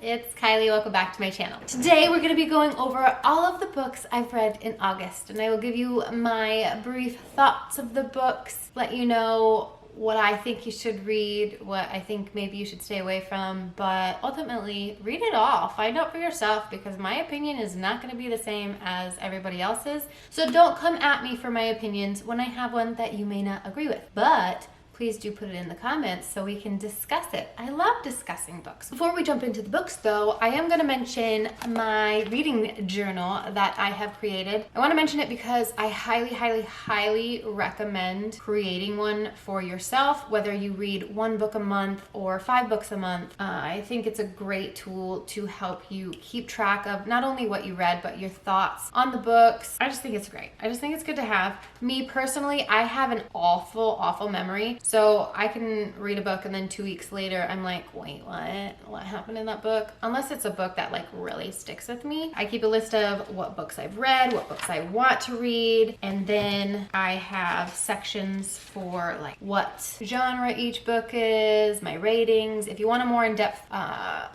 it's Kylie. Welcome back to my channel. Today we're going to be going over all of the books I've read in August, and I will give you my brief thoughts of the books, let you know what I think you should read, what I think maybe you should stay away from, but ultimately read it all. Find out for yourself, because my opinion is not going to be the same as everybody else's. So don't come at me for my opinions when I have one that you may not agree with. But please do put it in the comments so we can discuss it. I love discussing books. Before we jump into the books though, I am going to mention my reading journal that I have created. I want to mention it because I highly recommend creating one for yourself, whether you read 1 book a month or 5 books a month. I think it's a great tool to help you keep track of not only what you read, but your thoughts on the books. I just think it's great. I just think it's good to have. Me personally, I have an awful memory. So I can read a book and then 2 weeks later, I'm like, wait, what happened in that book? Unless it's a book that like really sticks with me. I keep a list of what books I've read, what books I want to read, and then I have sections for like what genre each book is, my ratings. If you want a more in-depth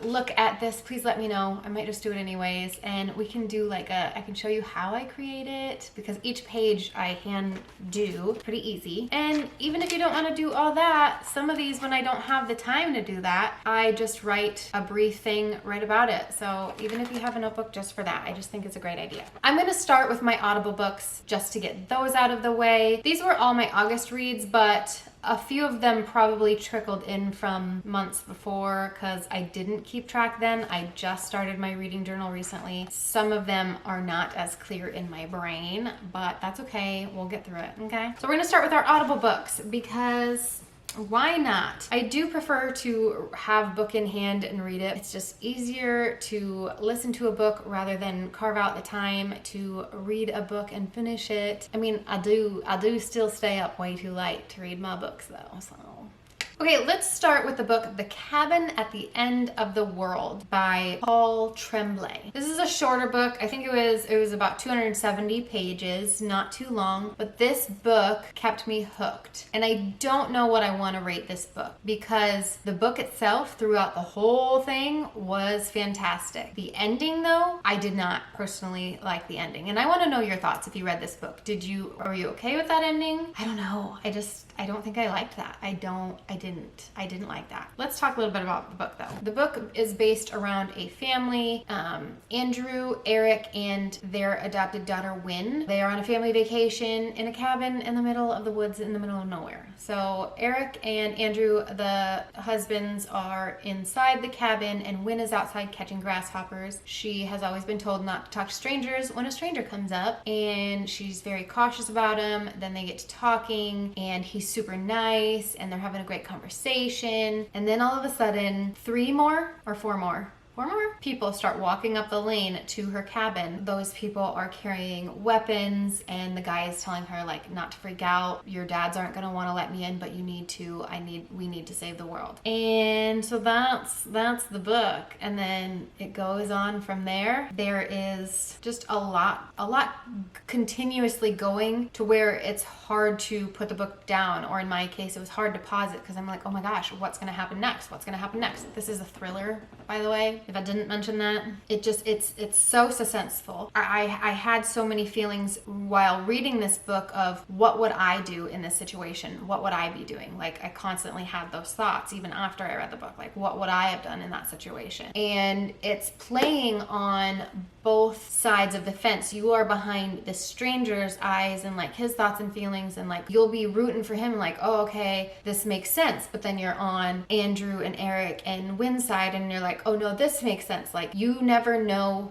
look at this, please let me know. I might just do it anyways, and we can do like I can show you how I create it, because each page I hand do pretty easy. And even if you don't want to do all that, some of these, when I don't have the time to do that, I just write a brief thing right about it. So even if you have a notebook just for that, I just think it's a great idea. I'm going to start with my Audible books just to get those out of the way. These were all my August reads, but a few of them probably trickled in from months before because I didn't keep track then. I just started my reading journal recently. Some of them are not as clear in my brain, but that's okay. We'll get through it, okay? So we're gonna start with our Audible books because why not? I do prefer to have book in hand and read it. It's just easier to listen to a book rather than carve out the time to read a book and finish it. I mean, I do still stay up way too late to read my books though, so. Okay, let's start with the book The Cabin at the End of the World by Paul Tremblay. This is a shorter book. I think it was about 270 pages, not too long, but this book kept me hooked. And I don't know what I want to rate this book, because the book itself throughout the whole thing was fantastic. The ending though, I did not personally like the ending. And I want to know your thoughts if you read this book. Are you okay with that ending? I don't know. I don't think I liked that. I didn't like that. Let's talk a little bit about the book though. The book is based around a family, Andrew, Eric, and their adopted daughter, Wynn. They are on a family vacation in a cabin in the middle of the woods in the middle of nowhere. So Eric and Andrew, the husbands, are inside the cabin and Wynn is outside catching grasshoppers. She has always been told not to talk to strangers when a stranger comes up, and she's very cautious about him. Then they get to talking and he's super nice and they're having a great conversation, and then all of a sudden 4 more people start walking up the lane to her cabin. Those people are carrying weapons, and the guy is telling her like not to freak out. Your dads aren't gonna want to let me in, but you need to. We need to save the world. And so that's the book, and then it goes on from there. There is just a lot continuously going to where it's hard to put the book down, or in my case, it was hard to pause it because I'm like, oh my gosh, what's gonna happen next? What's gonna happen next? This is a thriller, by the way, if I didn't mention that. It's so suspenseful. I had so many feelings while reading this book of what would I do in this situation? What would I be doing? Like, I constantly had those thoughts even after I read the book. Like, what would I have done in that situation? And it's playing on both sides of the fence. You are behind the stranger's eyes and like his thoughts and feelings, and like you'll be rooting for him, like, oh, okay, this makes sense. But then you're on Andrew and Eric and Wynn's side and you're like, oh no, this makes sense. Like, you never know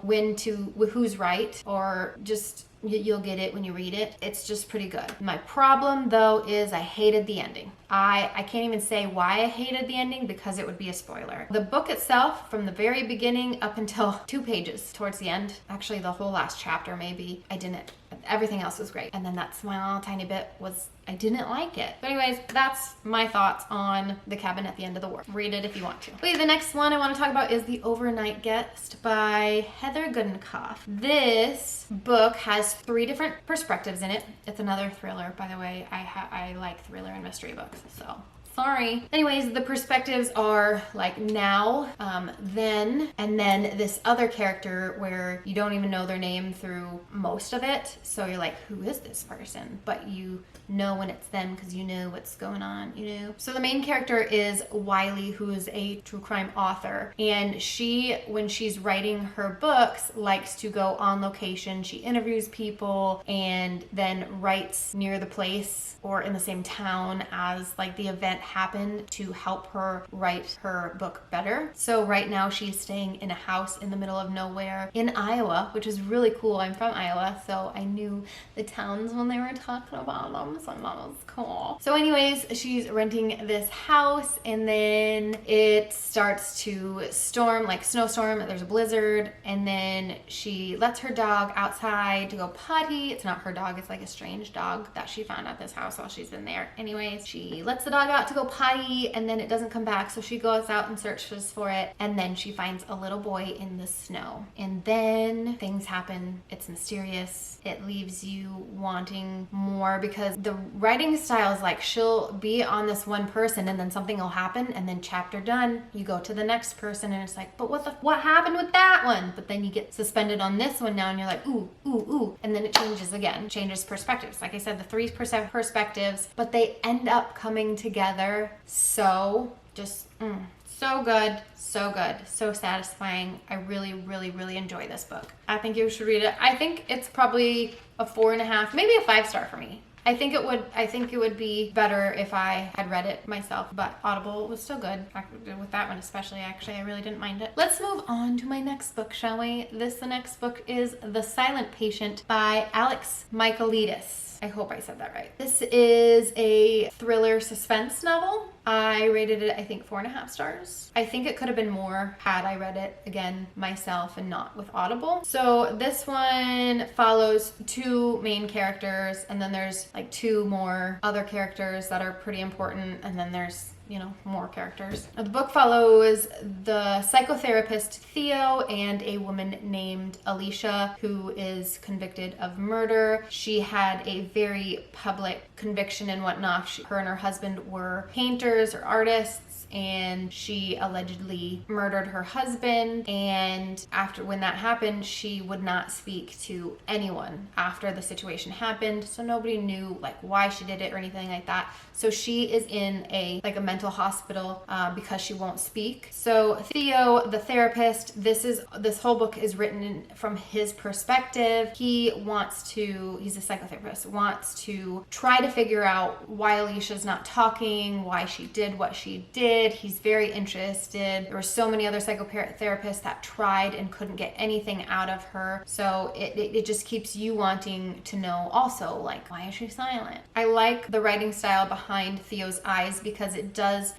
who's right, or just you'll get it when you read it. It's just pretty good. My problem though is I hated the ending. I can't even say why I hated the ending because it would be a spoiler. The book itself, from the very beginning up until 2 pages towards the end, actually the whole last chapter maybe, I didn't. Everything else was great. And then that small tiny bit was, I didn't like it. But anyways, that's my thoughts on The Cabin at the End of the World. Read it if you want to. Okay, the next one I want to talk about is The Overnight Guest by Heather Goodenkauf. This book has 3 different perspectives in it. It's another thriller, by the way. I like thriller and mystery books, so Sorry. Anyways, the perspectives are like now, then, and then this other character where you don't even know their name through most of it. So you're like, who is this person? But you know when it's them because you know what's going on, you know? So the main character is Wiley, who is a true crime author. And she, when she's writing her books, likes to go on location. She interviews people and then writes near the place or in the same town as like the event happened to help her write her book better. So right now she's staying in a house in the middle of nowhere in Iowa, which is really cool. I'm from Iowa, so I knew the towns when they were talking about them, so that was cool. So anyways, she's renting this house and then it starts to storm, like snowstorm, there's a blizzard, and then she lets her dog outside to go potty. It's not her dog, it's like a strange dog that she found at this house while she's been there. Anyways, she lets the dog out to go potty and then it doesn't come back, so she goes out and searches for it, and then she finds a little boy in the snow. And then things happen. It's mysterious. It leaves you wanting more because the writing style is like she'll be on this one person and then something will happen and then chapter done, you go to the next person and it's like, but what happened with that one? But then you get suspended on this one now and you're like, ooh, ooh, ooh. And then it changes again, changes perspectives. Like I said, the 3 perspectives, but they end up coming together. So just, so good, so good, so satisfying. I really, really, really enjoy this book. I think you should read it. I think it's probably a 4.5, maybe a 5-star for me. I think it would be better if I had read it myself, but Audible was still good. With that one especially, actually, I really didn't mind it. Let's move on to my next book, shall we? The next book is The Silent Patient by Alex Michaelides. I hope I said that right. This is a thriller suspense novel. I rated it, I think, 4.5 stars. I think it could have been more had I read it again myself and not with Audible. So this one follows 2 main characters, and then there's like 2 more other characters that are pretty important, and then there's, you know, more characters. The book follows the psychotherapist Theo and a woman named Alicia who is convicted of murder. She had a very public conviction and whatnot. Her and her husband were painters or artists, and she allegedly murdered her husband, and when that happened, she would not speak to anyone after the situation happened, so nobody knew like why she did it or anything like that. So she is in a mental hospital because she won't speak. So Theo, the therapist, this whole book is written from his perspective. He's a psychotherapist, wants to try to figure out why Alicia's not talking, why she did what she did. He's very interested. There were so many other psychotherapists that tried and couldn't get anything out of her. So it just keeps you wanting to know also, like, why is she silent? I like the writing style behind Theo's eyes because it does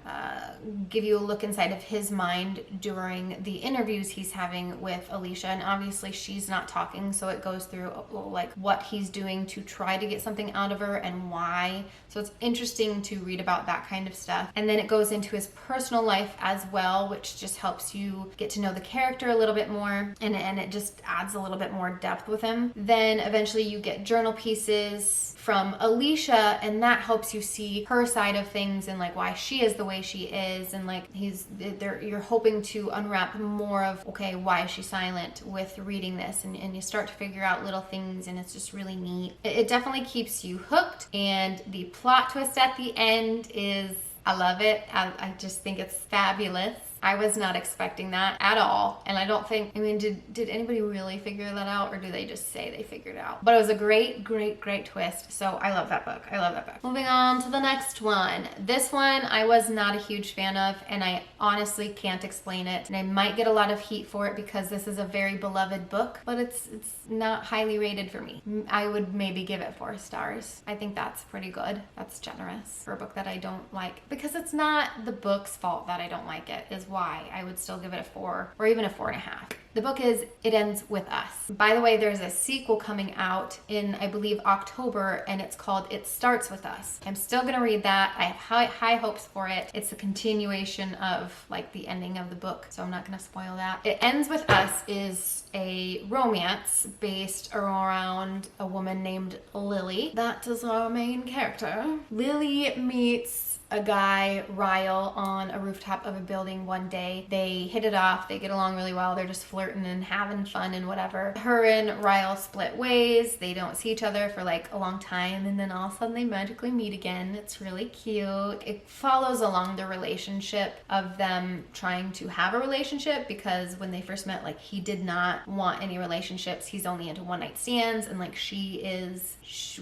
give you a look inside of his mind during the interviews he's having with Alicia. And obviously she's not talking, so it goes through like what he's doing to try to get something out of her and why. So it's interesting to read about that kind of stuff. And then it goes into his personal life as well, which just helps you get to know the character a little bit more, and it just adds a little bit more depth with him. Then eventually you get journal pieces from Alicia, and that helps you see her side of things and like why she is the way she is, and like you're hoping to unwrap more of, okay, why is she silent with reading this, and you start to figure out little things, and it's just really neat. It definitely keeps you hooked, and the plot twist at the end is, I love it. I just think it's fabulous. I was not expecting that at all. And I don't think, did anybody really figure that out, or do they just say they figured it out? But it was a great, great, great twist. So I love that book. I love that book. Moving on to the next one. This one I was not a huge fan of, and I honestly can't explain it. And I might get a lot of heat for it because this is a very beloved book, but it's not highly rated for me. I would maybe give it 4 stars. I think that's pretty good. That's generous for a book that I don't like, because it's not the book's fault that I don't like it, is why I would still give it a 4 or even a 4.5. The book is It Ends With Us. By the way, there's a sequel coming out in, I believe, October, and it's called It Starts With Us. I'm still gonna read that. I have high hopes for it. It's a continuation of like the ending of the book, so I'm not gonna spoil that. It Ends With Us is a romance based around a woman named Lily. That is our main character. Lily meets a guy, Ryle, on a rooftop of a building one day. They hit it off, they get along really well, they're just flirting and having fun and whatever. Her and Ryle split ways, they don't see each other for like a long time, and then all of a sudden they magically meet again. It's really cute. It follows along the relationship of them trying to have a relationship, because when they first met, like, he did not want any relationships. He's only into one night stands, and like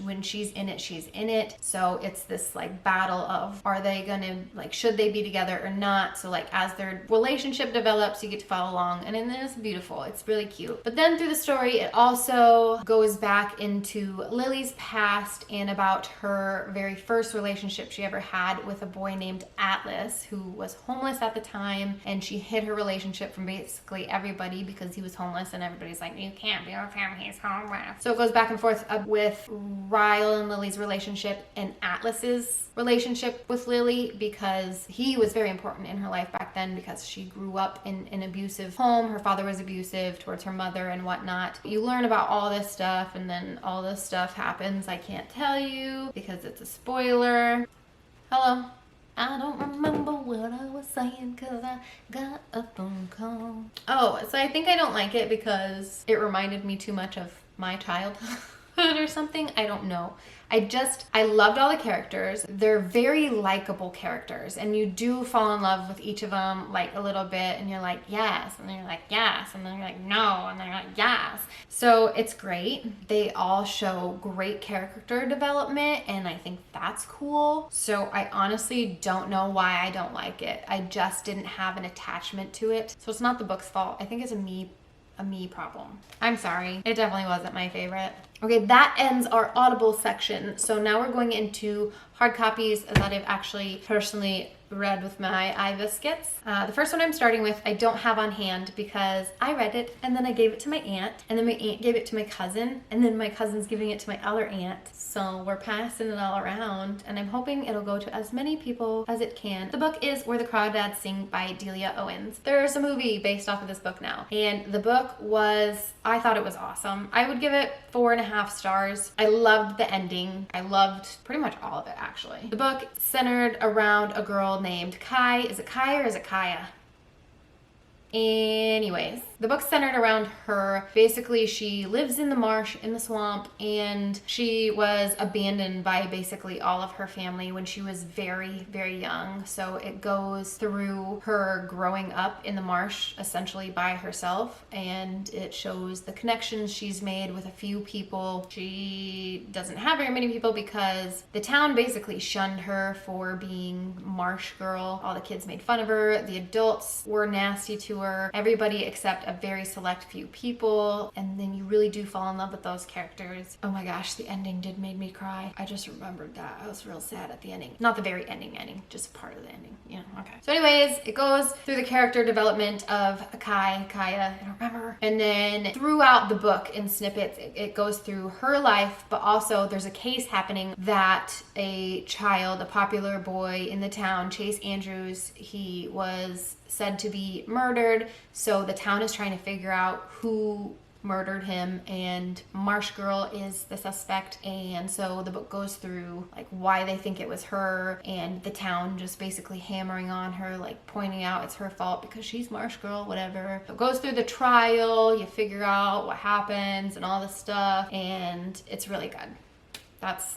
when she's in it, she's in it. So it's this like battle of, are they gonna, like, should they be together or not? So like as their relationship develops, you get to follow along, and then it's beautiful. It's really cute. But then through the story, it also goes back into Lily's past and about her very first relationship she ever had with a boy named Atlas, who was homeless at the time, and she hid her relationship from basically everybody because he was homeless, and everybody's like, you can't be with him, he's homeless. So it goes back and forth with Ryle and Lily's relationship and Atlas's relationship with Lily, because he was very important in her life back then, because she grew up in an abusive home. Her father was abusive towards her mother and whatnot. You learn about all this stuff, and then all this stuff happens. I can't tell you because it's a spoiler. Hello? I don't remember what I was saying because I got a phone call. Oh, so I think I don't like it because it reminded me too much of my childhood or something. I don't know. I loved all the characters. They're very likable characters, and you do fall in love with each of them like a little bit, and you're like, yes, and then you're like, yes, and then you're like, no, and then you're like, yes. So it's great. They all show great character development, and I think that's cool. So I honestly don't know why I don't like it. I just didn't have an attachment to it. So it's not the book's fault. I think it's a me problem. I'm sorry. It definitely wasn't my favorite. Okay, that ends our Audible section. So now we're going into hard copies that I've actually personally read with my eye biscuits. The first one I'm starting with, I don't have on hand because I read it and then I gave it to my aunt, and then my aunt gave it to my cousin, and then my cousin's giving it to my other aunt. So we're passing it all around, and I'm hoping it'll go to as many people as it can. The book is Where the Crawdads Sing by Delia Owens. There's a movie based off of this book now, and the book I thought it was awesome. I would give it 4.5 stars. I loved the ending. I loved pretty much all of it, actually. The book centered around a girl named Kai. Is it Kai or is it Kaya? Anyways, the book's centered around her. Basically, she lives in the marsh, in the swamp, and she was abandoned by basically all of her family when she was very, very young. So it goes through her growing up in the marsh, essentially by herself, and it shows the connections she's made with a few people. She doesn't have very many people because the town basically shunned her for being marsh girl. All the kids made fun of her. The adults were nasty to her. Everybody except a very select few people, and then you really do fall in love with those characters. Oh my gosh, the ending did make me cry. I just remembered that. I was real sad at the ending. Not the very ending, just part of the ending. Yeah, okay. So anyways, it goes through the character development of Kaya, I don't remember. And then throughout the book in snippets, it goes through her life, but also there's a case happening that a child, a popular boy in the town, Chase Andrews, he was said to be murdered. So the town is trying to figure out who murdered him, and Marsh Girl is the suspect. And so the book goes through like why they think it was her, and the town just basically hammering on her, like pointing out it's her fault because she's Marsh Girl, whatever. So it goes through the trial, you figure out what happens and all this stuff, and it's really good. That's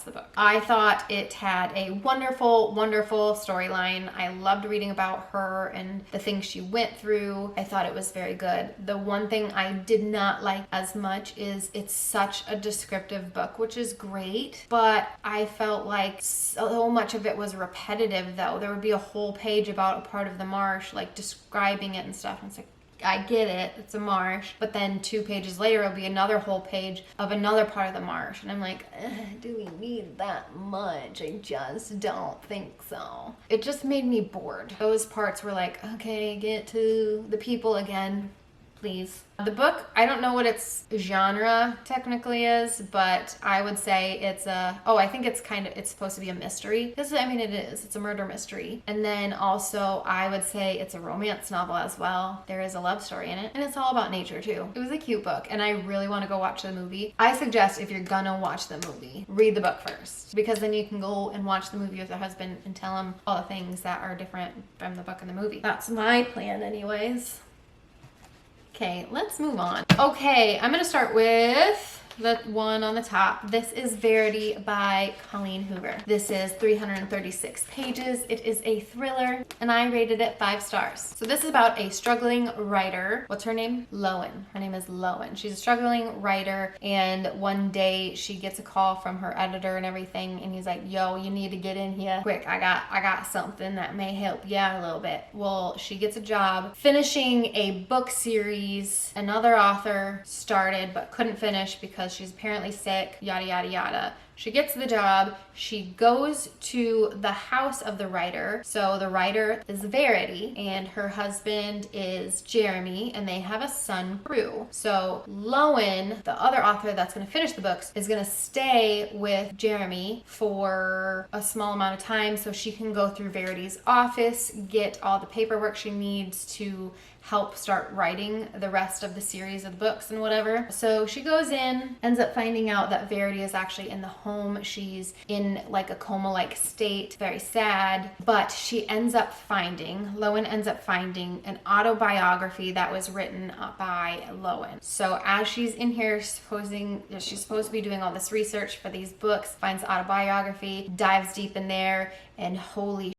the book. I thought it had a wonderful, wonderful storyline. I loved reading about her and the things she went through. I thought it was very good. The one thing I did not like as much is it's such a descriptive book, which is great, but I felt like so much of it was repetitive though. There would be a whole page about a part of the marsh, like describing it and stuff, and it's like, I get it, it's a marsh, but then 2 pages later it'll be another whole page of another part of the marsh, and I'm like, do we need that much? I just don't think so. It just made me bored. Those parts were like, okay, get to the people again, please. The book, I don't know what its genre technically is, but I would say it's I think it's supposed to be a mystery. I mean, it is. It's a murder mystery. And then also, I would say it's a romance novel as well. There is a love story in it, and it's all about nature too. It was a cute book, and I really want to go watch the movie. I suggest if you're gonna watch the movie, read the book first, because then you can go and watch the movie with your husband and tell him all the things that are different from the book and the movie. That's my plan anyways. Okay, let's move on. Okay, I'm gonna start with the one on the top. This is Verity by Colleen Hoover. This is 336 pages. It is a thriller, and I rated it 5 stars. So this is about a struggling writer. What's her name? Lowen. Her name is Lowen. She's a struggling writer, and one day she gets a call from her editor and everything, and he's like, yo, you need to get in here quick. I got something that may help you out a little bit. Well, she gets a job finishing a book series another author started but couldn't finish because she's apparently sick, yada, yada, yada. She gets the job. She goes to the house of the writer. So the writer is Verity and her husband is Jeremy, and they have a son, Prue. So Lowen, the other author that's going to finish the books, is going to stay with Jeremy for a small amount of time so she can go through Verity's office, get all the paperwork she needs to help start writing the rest of the series of books and whatever. So she goes in, ends up finding out that Verity is actually in the home. She's in like a coma-like state, very sad, but she ends up finding, Lowen ends up finding an autobiography that was written by Lowen. So as she's in here, she's supposed to be doing all this research for these books, finds the autobiography, dives deep in there, and holy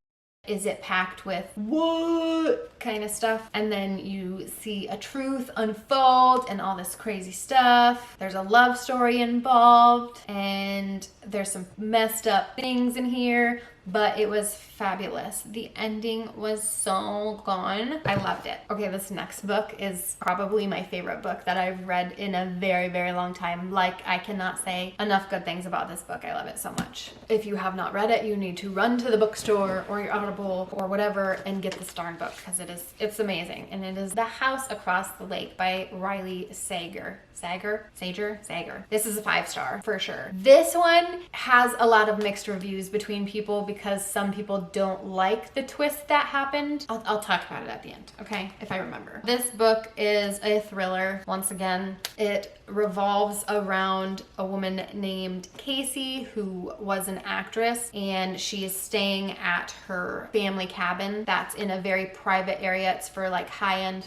is it packed with what kind of stuff. And then you see a truth unfold and all this crazy stuff. There's a love story involved and there's some messed up things in here, but it was fabulous. The ending was so good. I loved it. Okay, this next book is probably my favorite book that I've read in a very, very long time. Like, I cannot say enough good things about this book. I love it so much. If you have not read it, you need to run to the bookstore or your Audible or whatever and get this darn book because it's amazing. And it is The House Across the Lake by Riley Sager. Sager. This is a 5-star for sure. This one has a lot of mixed reviews between people because some people don't like the twist that happened. I'll talk about it at the end, okay? If I remember. This book is a thriller. Once again, it revolves around a woman named Casey who was an actress, and she is staying at her family cabin that's in a very private area. It's for like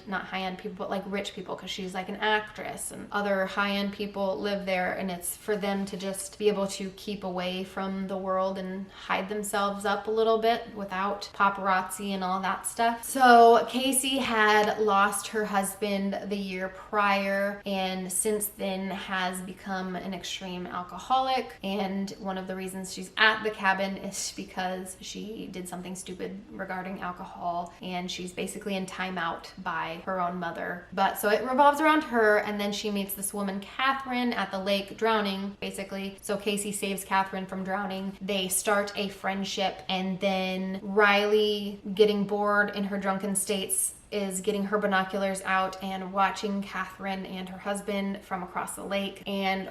not high-end people, but like rich people, because she's like an actress and other high-end people live there, and it's for them to just be able to keep away from the world and hide themselves up a little bit without paparazzi and all that stuff. So Casey had lost her husband the year prior, and since then has become an extreme alcoholic, and one of the reasons she's at the cabin is because she did something stupid regarding alcohol, and she's basically in timeout by her own mother. But so it revolves around her, and then she meets this woman Catherine at the lake drowning basically. So Casey saves Catherine from drowning. They start a friendship, and then Riley, getting bored in her drunken states, is getting her binoculars out and watching Catherine and her husband from across the lake. And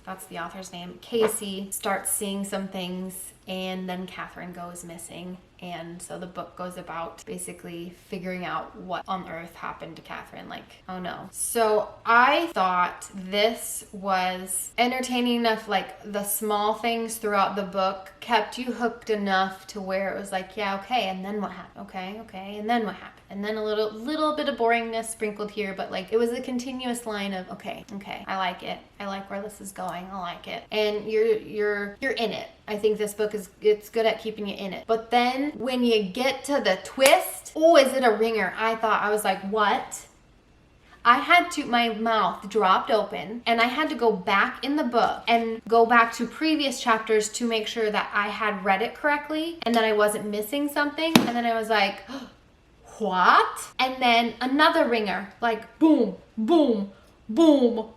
that's the author's name, Casey, starts seeing some things, and then Catherine goes missing. And so the book goes about basically figuring out what on earth happened to Catherine. Like, oh no. So I thought this was entertaining enough. Like, the small things throughout the book kept you hooked enough to where it was like, yeah, okay, and then what happened? Okay, and then what happened? And then a little bit of boringness sprinkled here, but like it was a continuous line of okay, I like it. I like where this is going. I like it. And you're in it. I think this book it's good at keeping you in it. But then when you get to the twist, oh, is it a ringer? I was like, what? My mouth dropped open, and I had to go back in the book and go back to previous chapters to make sure that I had read it correctly and that I wasn't missing something. And then I was like, what? And then another ringer, like boom, boom, boom.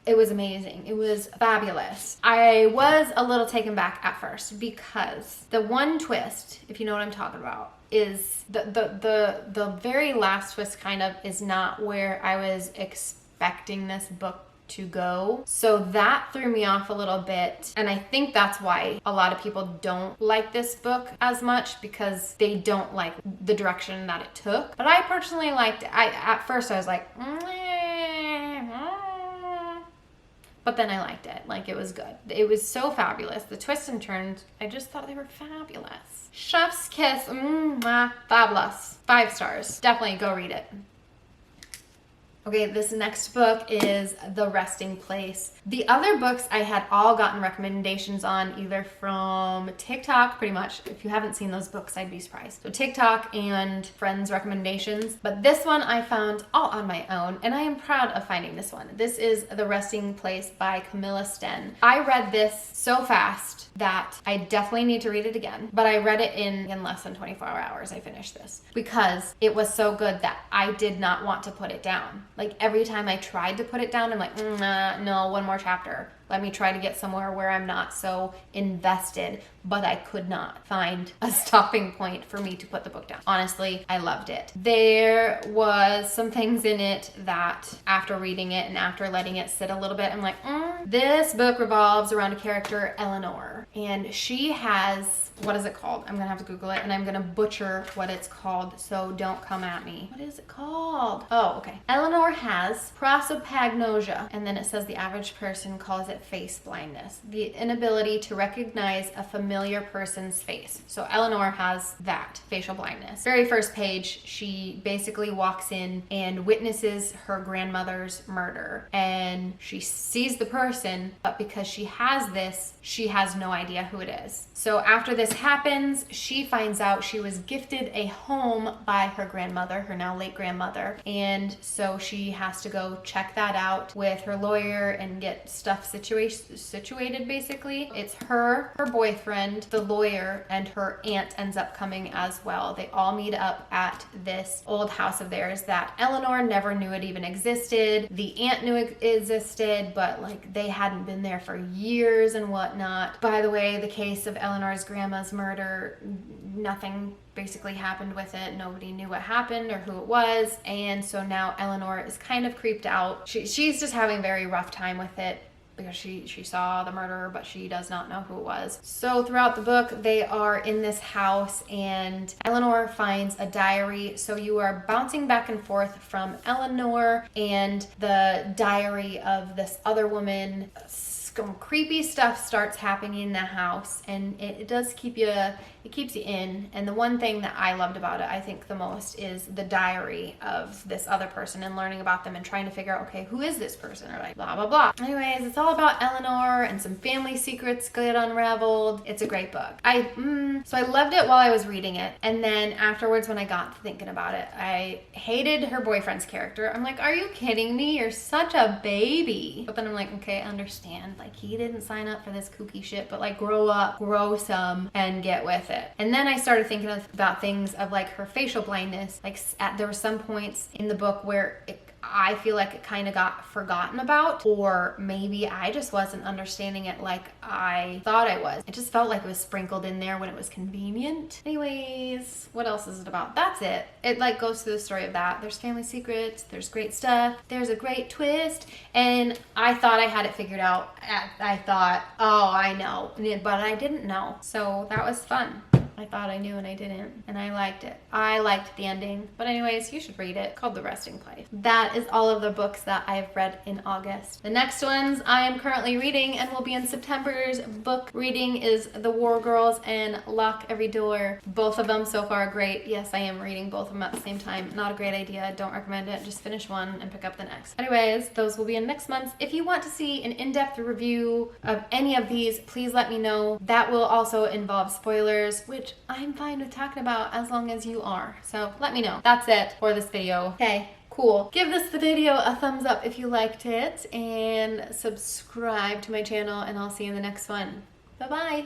It was amazing. It was fabulous. I was a little taken back at first because the one twist, if you know what I'm talking about, is the very last twist kind of is not where I was expecting this book to go. So that threw me off a little bit. And I think that's why a lot of people don't like this book as much, because they don't like the direction that it took. But I personally liked it. At first I was like, but then I liked it. Like, it was good. It was so fabulous. The twists and turns, I just thought they were fabulous. Chef's kiss, fabulous. 5 stars. Definitely go read it. Okay, this next book is The Resting Place. The other books I had all gotten recommendations on either from TikTok, pretty much. If you haven't seen those books, I'd be surprised. So TikTok and friends' recommendations. But this one I found all on my own, and I am proud of finding this one. This is The Resting Place by CAMILLA STEN. I read this so fast that I definitely need to read it again. But I read it in less than 24 hours. I finished this because it was so good that I did not want to put it down. Like, every time I tried to put it down, I'm like, no, one more chapter. Let me try to get somewhere where I'm not so invested, but I could not find a stopping point for me to put the book down. Honestly, I loved it. There was some things in it that after reading it and after letting it sit a little bit, I'm like, this book revolves around a character, Eleanor, and she has, what is it called? I'm gonna have to Google it, and I'm gonna butcher what it's called, so don't come at me. What is it called? Oh, okay. Eleanor has prosopagnosia, and then it says the average person calls it face blindness, the inability to recognize a familiar person's face. So Eleanor has that, facial blindness. Very first page, she basically walks in and witnesses her grandmother's murder, and she sees the person, but because she has this, she has no idea who it is. So after this happens, she finds out she was gifted a home by her grandmother, her now late grandmother, and so she has to go check that out with her lawyer and get stuff situated basically. It's her boyfriend, the lawyer, and her aunt ends up coming as well. They all meet up at this old house of theirs that Eleanor never knew it even existed. The aunt knew it existed, but like they hadn't been there for years and whatnot. By the way, the case of Eleanor's grandma's murder, nothing basically happened with it. Nobody knew what happened or who it was, and so now Eleanor is kind of creeped out. She's just having a very rough time with it because she saw the murderer, but she does not know who it was. So throughout the book, they are in this house and Eleanor finds a diary. So you are bouncing back and forth from Eleanor and the diary of this other woman. Some creepy stuff starts happening in the house, and it does keep you, it keeps you in. And the one thing that I loved about it, I think the most, is the diary of this other person and learning about them and trying to figure out, okay, who is this person, or like blah blah blah. Anyways, it's all about Eleanor and some family secrets get unraveled. It's a great book. So I loved it while I was reading it, and then afterwards when I got to thinking about it, I hated her boyfriend's character. I'm like, are you kidding me? You're such a baby. But then I'm like, okay, I understand. Like, he didn't sign up for this kooky shit, but like, grow up, grow some, and get with it. And then I started thinking about things of like her facial blindness. Like, there were some points in the book where I feel like it kind of got forgotten about, or maybe I just wasn't understanding it like I thought I was. It just felt like it was sprinkled in there when it was convenient. Anyways, what else is it about? That's it. It like goes through the story of that. There's family secrets, there's great stuff, there's a great twist, and I thought I had it figured out. I thought, oh, I know, but I didn't know. So that was fun. I thought I knew and I didn't, and I liked it. I liked the ending. But anyways, you should read it. It's called The Resting Place. That is all of the books that I've read in August. The next ones I am currently reading and will be in September's book reading is The War Girls and Lock Every Door. Both of them so far are great. Yes, I am reading both of them at the same time. Not a great idea. Don't recommend it. Just finish one and pick up the next. Anyways, those will be in next month. If you want to see an in-depth review of any of these, please let me know. That will also involve spoilers, which I'm fine with talking about as long as you are. So let me know. That's it for this video. Okay, cool. Give this video a thumbs up if you liked it, and subscribe to my channel, and I'll see you in the next one. Bye-bye.